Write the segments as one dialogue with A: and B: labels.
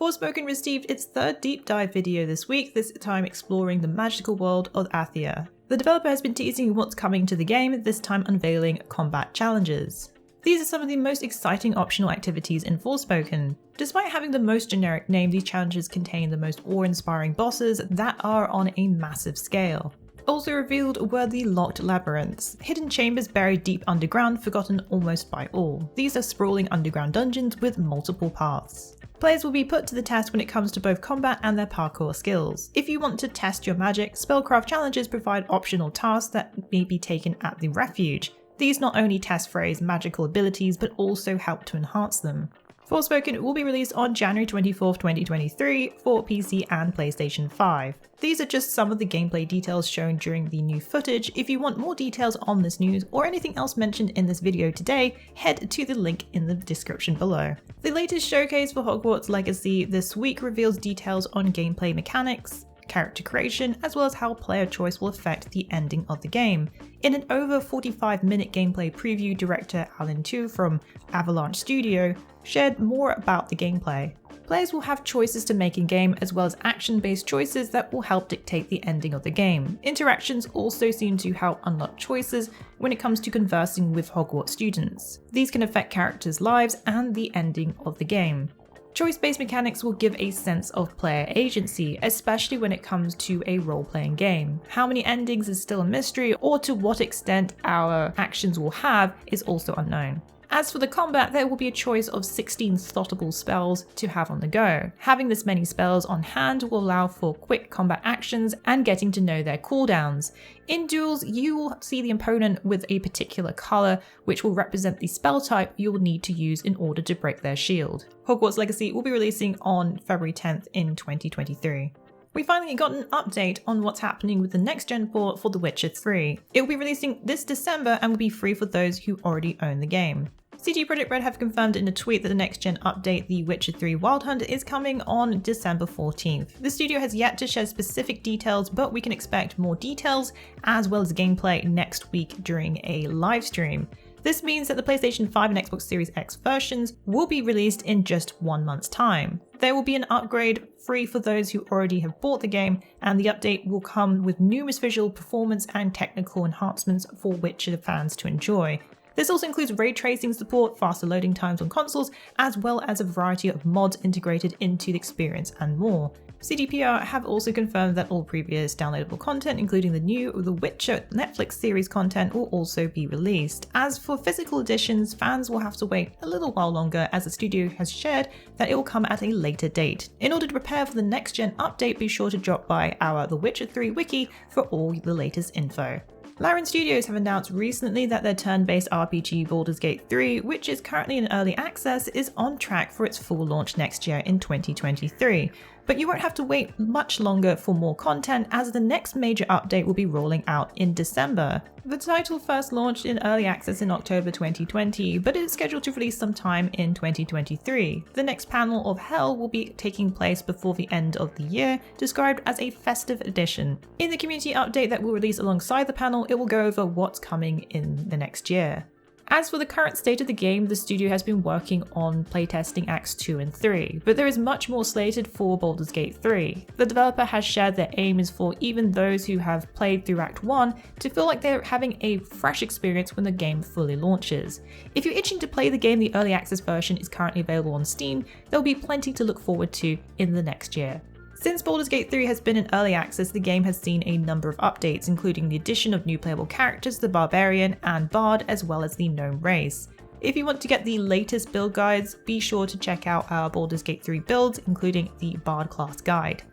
A: Forspoken received its third deep dive video this week, this time exploring the magical world of Athia. The developer has been teasing what's coming to the game, this time unveiling combat challenges. These are some of the most exciting optional activities in Forspoken. Despite having the most generic name, these challenges contain the most awe-inspiring bosses that are on a massive scale. Also revealed were the locked labyrinths, hidden chambers buried deep underground, forgotten almost by all. These are sprawling underground dungeons with multiple paths. Players will be put to the test when it comes to both combat and their parkour skills. If you want to test your magic, spellcraft challenges provide optional tasks that may be taken at the refuge. These not only test Frey's magical abilities, but also help to enhance them. Forspoken will be released on January 24th, 2023 for PC and PlayStation 5. These are just some of the gameplay details shown during the new footage. If you want more details on this news or anything else mentioned in this video today, head to the link in the description below. The latest showcase for Hogwarts Legacy this week reveals details on gameplay mechanics, character creation, as well as how player choice will affect the ending of the game. In an over 45-minute gameplay preview, director Alan Tu from Avalanche Studio shared more about the gameplay. Players will have choices to make in-game, as well as action-based choices that will help dictate the ending of the game. Interactions also seem to help unlock choices when it comes to conversing with Hogwarts students. These can affect characters' lives and the ending of the game. Choice-based mechanics will give a sense of player agency, especially when it comes to a role-playing game. How many endings is still a mystery, or to what extent our actions will have is also unknown. As for the combat, there will be a choice of 16 slottable spells to have on the go. Having this many spells on hand will allow for quick combat actions and getting to know their cooldowns. In duels, you will see the opponent with a particular colour, which will represent the spell type you will need to use in order to break their shield. Hogwarts Legacy will be releasing on February 10th in 2023. We finally got an update on what's happening with the next-gen port for The Witcher 3. It will be releasing this December and will be free for those who already own the game. CD Projekt Red have confirmed in a tweet that the next-gen update, The Witcher 3 Wild Hunt, is coming on December 14th. The studio has yet to share specific details, but we can expect more details as well as gameplay next week during a live stream. This means that the PlayStation 5 and Xbox Series X versions will be released in just 1 month's time. There will be an upgrade free for those who already have bought the game, and the update will come with numerous visual performance and technical enhancements for Witcher fans to enjoy. This also includes ray tracing support, faster loading times on consoles, as well as a variety of mods integrated into the experience and more. CDPR have also confirmed that all previous downloadable content, including the new The Witcher Netflix series content, will also be released. As for physical editions, fans will have to wait a little while longer, as the studio has shared that it will come at a later date. In order to prepare for the next-gen update, be sure to drop by our The Witcher 3 wiki for all the latest info. Larian Studios have announced recently that their turn-based RPG Baldur's Gate 3, which is currently in early access, is on track for its full launch next year in 2023. But you won't have to wait much longer for more content, as the next major update will be rolling out in December. The title first launched in early access in October 2020, but it is scheduled to release sometime in 2023. The next panel of Hell will be taking place before the end of the year, described as a festive edition. In the community update that will release alongside the panel, it will go over what's coming in the next year. As for the current state of the game, the studio has been working on playtesting Acts 2 and 3, but there is much more slated for Baldur's Gate 3. The developer has shared their aim is for even those who have played through Act 1 to feel like they're having a fresh experience when the game fully launches. If you're itching to play the game, the early access version is currently available on Steam. There'll be plenty to look forward to in the next year. Since Baldur's Gate 3 has been in early access, the game has seen a number of updates, including the addition of new playable characters, the Barbarian and Bard, as well as the Gnome race. If you want to get the latest build guides, be sure to check out our Baldur's Gate 3 builds, including the Bard class guide.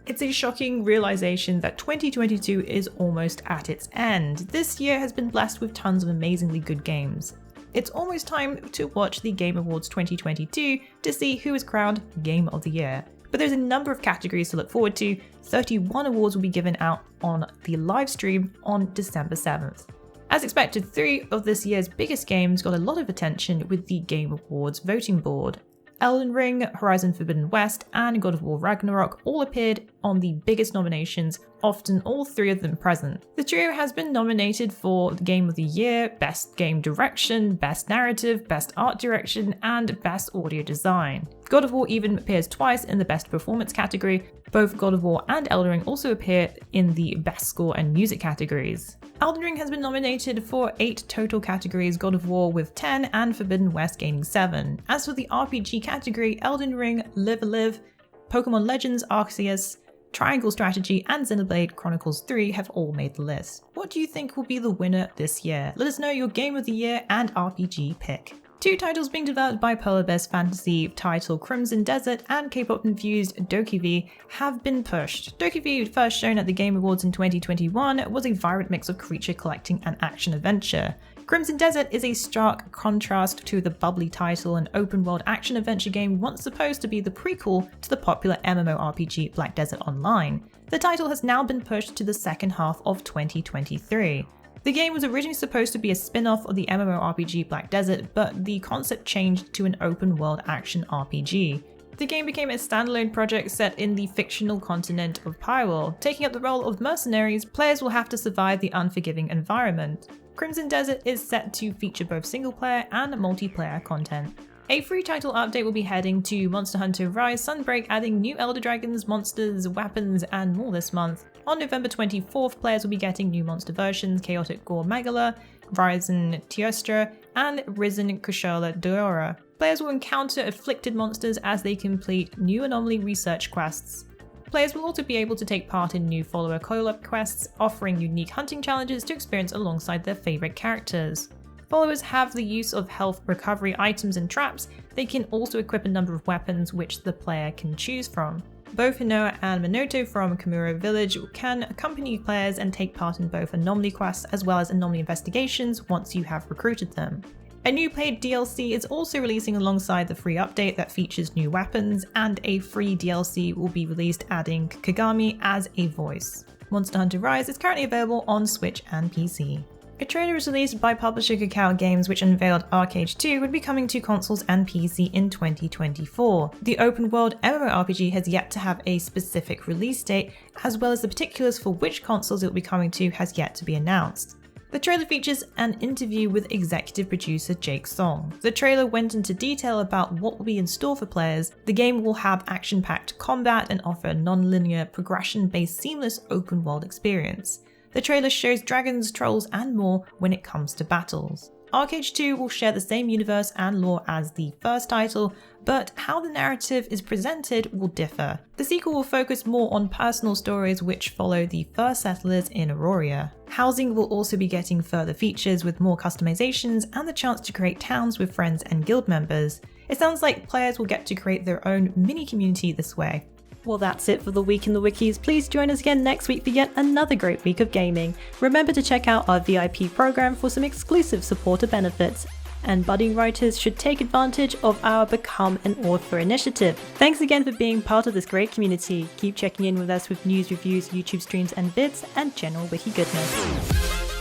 A: It's a shocking realization that 2022 is almost at its end. This year has been blessed with tons of amazingly good games. It's almost time to watch the Game Awards 2022 to see who is crowned Game of the Year. But there's a number of categories to look forward to. 31 awards will be given out on the live stream on December 7th. As expected, 3 of this year's biggest games got a lot of attention with the Game Awards voting board. Elden Ring, Horizon Forbidden West, and God of War Ragnarok all appeared on the biggest nominations often all three of them present. The trio has been nominated for Game of the Year, Best Game Direction, Best Narrative, Best Art Direction, and Best Audio Design. God of War even appears twice in the Best Performance category. Both God of War and Elden Ring also appear in the Best Score and Music categories. Elden Ring has been nominated for 8 total categories, God of War with 10 and Forbidden West gaining 7. As for the RPG category, Elden Ring, Live Alive, Pokemon Legends Arceus, Triangle Strategy, and Xenoblade Chronicles 3 have all made the list. What do you think will be the winner this year? Let us know your Game of the Year and RPG pick. 2 titles being developed by Polar Bear's fantasy title Crimson Desert and K-pop infused DokeV have been pushed. DokeV, first shown at the Game Awards in 2021, was a vibrant mix of creature collecting and action adventure. Crimson Desert is a stark contrast to the bubbly title and open-world action-adventure game once supposed to be the prequel to the popular MMORPG Black Desert Online. The title has now been pushed to the second half of 2023. The game was originally supposed to be a spin-off of the MMORPG Black Desert, but the concept changed to an open-world action RPG. The game became a standalone project set in the fictional continent of Pyrrole. Taking up the role of mercenaries, players will have to survive the unforgiving environment. Crimson Desert is set to feature both single-player and multiplayer content. A free title update will be heading to Monster Hunter Rise Sunbreak, adding new Elder Dragons, monsters, weapons, and more this month. On November 24th, players will be getting new monster versions, Chaotic Gore Magala, Risen Teostra, and Risen Kushala Deora. Players will encounter afflicted monsters as they complete new anomaly research quests. Players will also be able to take part in new follower co-op quests, offering unique hunting challenges to experience alongside their favourite characters. Followers have the use of health recovery items and traps. They can also equip a number of weapons which the player can choose from. Both Hinoa and Minoto from Kamuro Village can accompany players and take part in both anomaly quests as well as anomaly investigations once you have recruited them. A new paid DLC is also releasing alongside the free update that features new weapons, and a free DLC will be released adding Kagami as a voice. Monster Hunter Rise is currently available on Switch and PC. A trailer was released by publisher Kakao Games which unveiled ArcheAge 2 would be coming to consoles and PC in 2024. The open-world MMORPG has yet to have a specific release date, as well as the particulars for which consoles it will be coming to has yet to be announced. The trailer features an interview with executive producer Jake Song. The trailer went into detail about what will be in store for players. The game will have action-packed combat and offer a non-linear, progression-based seamless open-world experience. The trailer shows dragons, trolls, and more when it comes to battles. ArcheAge 2 will share the same universe and lore as the first title, but how the narrative is presented will differ. The sequel will focus more on personal stories which follow the first settlers in Aurora. Housing will also be getting further features with more customizations and the chance to create towns with friends and guild members. It sounds like players will get to create their own mini community this way. Well, that's it for the Week in the Wikis. Please join us again next week for yet another great week of gaming. Remember to check out our VIP program for some exclusive supporter benefits. And budding writers should take advantage of our Become an Author initiative. Thanks again for being part of this great community. Keep checking in with us with news, reviews, YouTube streams and vids, and general wiki goodness.